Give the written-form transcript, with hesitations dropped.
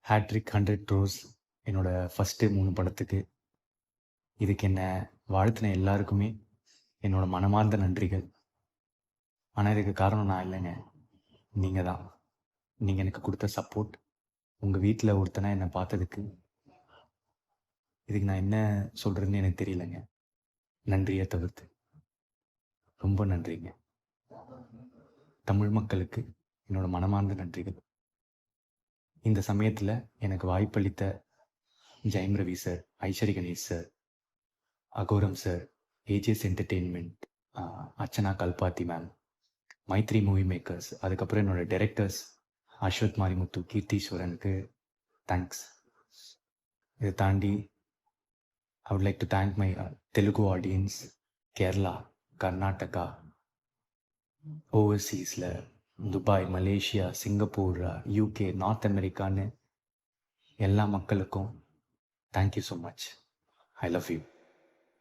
Hat-trick 100 crores என்னோட first 3 படத்துக்கு. இதுக்கு என்ன வாழ்த்தின எல்லாருக்குமே என்னோட மனமார்ந்த நன்றிகள். ஆனால் இதுக்கு காரணம் நான் இல்லைங்க, நீங்கள் தான். நீங்கள் எனக்கு கொடுத்த சப்போர்ட், உங்கள் வீட்டில் ஒருத்தனை என்னை பார்த்ததுக்கு, இதுக்கு நான் என்ன சொல்கிறதுன்னு எனக்கு தெரியலைங்க. நன்றியை தவிர்த்து ரொம்ப நன்றிங்க. தமிழ் மக்களுக்கு என்னோட மனமார்ந்த நன்றிகள். இந்த சமயத்தில் எனக்கு வாய்ப்பளித்த Jayam Ravi sir, Ishari Ganesh sir, Aghoram sir, AGS entertainment, Archana Kalpathi ma'am, Mythri movie makers, அதுக்கப்புறம் என்னோட டைரக்டர்ஸ் அஸ்வத் மாரிமுத்து, கீர்த்தீஸ்வரனுக்கு தேங்க்ஸ். இதை தாண்டி I would like to thank my Telugu audience, Kerala, Karnataka, overseasல Dubai, Malaysia, Singapore, UK, North அமெரிக்கான்னு எல்லா மக்களுக்கும் thank you so much. I love you.